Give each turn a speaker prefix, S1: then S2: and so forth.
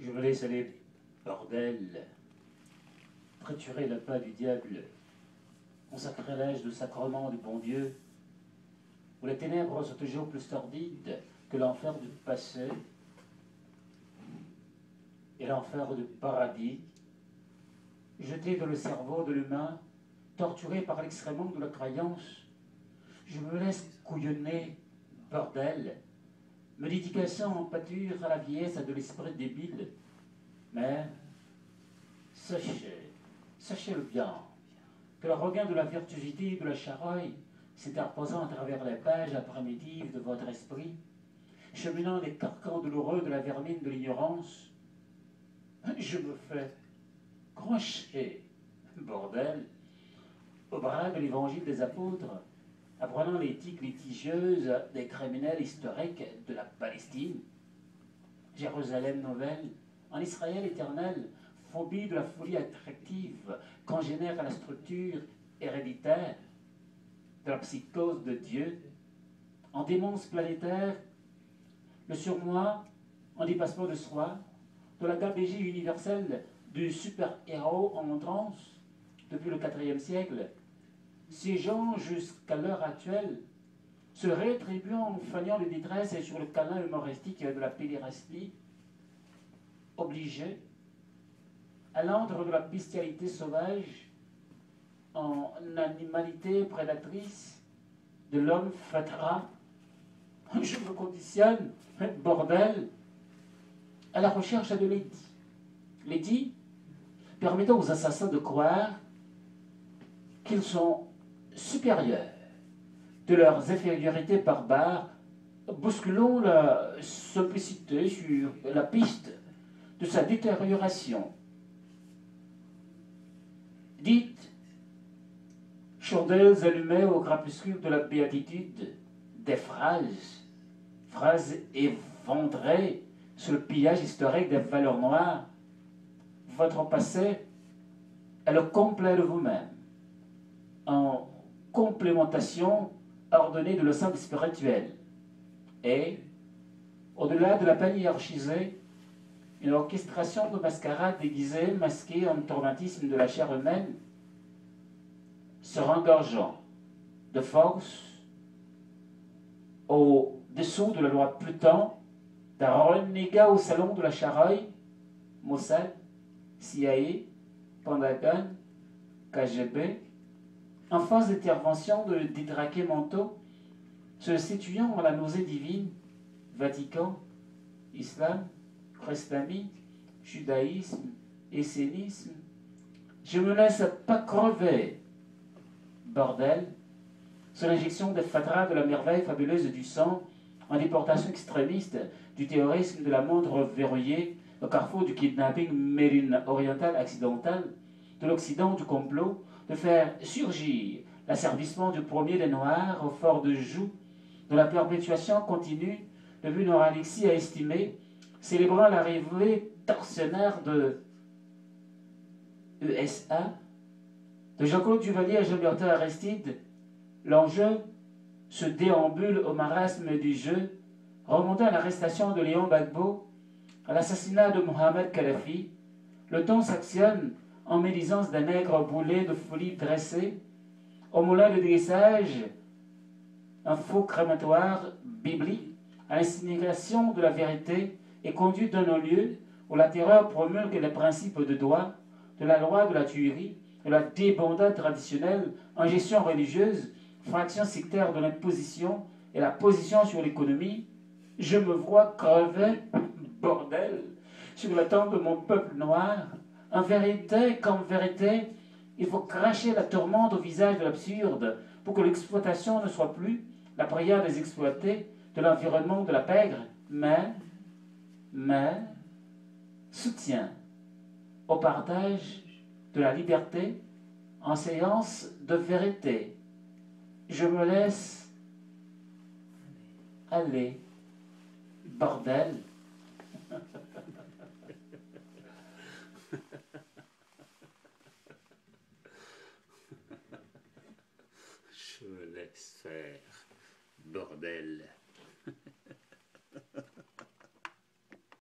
S1: Je me laisse aller, bordel, triturer le pain du diable, mon sacrilège de sacrement du bon Dieu, où les ténèbres sont toujours plus sordides que l'enfer du passé et l'enfer du paradis, jeté dans le cerveau de l'humain, torturé par l'excrément de la croyance. Je me laisse couillonner, bordel, me dédicaçant en pâture à la vieillesse de l'esprit débile. Mais sachez-le bien, que le regain de la virtuosité et de la charogne s'interposant à travers les pages primitives de votre esprit, cheminant des carcans douloureux de la vermine de l'ignorance, je me fais crocher, bordel, au bras de l'évangile des apôtres, apprenant l'éthique litigieuse des criminels historiques de la Palestine. Jérusalem nouvelle, en Israël éternel, phobie de la folie attractive, congénère à la structure héréditaire de la psychose de Dieu, en démence planétaire, le surmoi, en dépassement de soi, de la gabégie universelle du super-héros en transe depuis le IVe siècle, siégeant jusqu'à l'heure actuelle, se rétribuant en feignant de détresse et sur le câlin humoristique de la pédérastie, obligé, à l'antre de la bestialité sauvage, en animalité prédatrice de l'homme fatras, je me conditionne, bordel, à la recherche de l'édit. L'édit permettant aux assassins de croire qu'ils sont supérieurs de leurs infériorités barbares, bousculons la simplicité sur la piste de sa détérioration. Dites, chandelles allumées au crépuscule de la béatitude, des phrases éventrées sur le pillage historique des valeurs noires. Votre passé est le complet de vous-même, en complémentation ordonnée de l'ensemble spirituel. Et, au-delà de la peine hiérarchisée, une orchestration de mascarade déguisée, masquée en traumatisme de la chair humaine, se rengorgeant de force au-dessous de la loi Pluton, d'un renégat au salon de la Charogne, Mossad, CIA, Pentagon, KGB, en phase d'intervention de détraqués mentaux, se situant à la nausée divine, Vatican, Islam, christianisme, judaïsme, essénisme. Je me laisse pas crever, bordel, sur l'injection des fatras de la merveille fabuleuse du sang, en déportation extrémiste du terrorisme de la montre verrouillée au carrefour du kidnapping mérine oriental accidental, de l'Occident du complot, de faire surgir l'asservissement du premier des Noirs au fort de Joux, de la perpétuation continue de une oralexie à estimer, célébrant l'arrivée tortionnaire de ESA, de Jean-Claude Duvalier à Jean-Bertin Aristide. L'enjeu se déambule au marasme du jeu, remontant à l'arrestation de Léon Gbagbo, à l'assassinat de Mohamed Kadhafi. Le ton s'actionne en médisance d'un nègre boulet de folie dressé, au moulin de dressage, un faux crématoire biblique, à l'incinération de la vérité, est conduit d'un non-lieu où la terreur promulgue les principes de droit, de la loi de la tuerie, de la débandade traditionnelle en gestion religieuse, fraction sectaire de l'imposition et la position sur l'économie. Je me vois crever, bordel, sur la tombe de mon peuple noir. En vérité, comme vérité, il faut cracher la tourmente au visage de l'absurde pour que l'exploitation ne soit plus la prière des exploités, de l'environnement de la pègre, mais soutien au partage de la liberté en séance de vérité. Je me laisse aller, bordel.
S2: Je me laisse faire, bordel.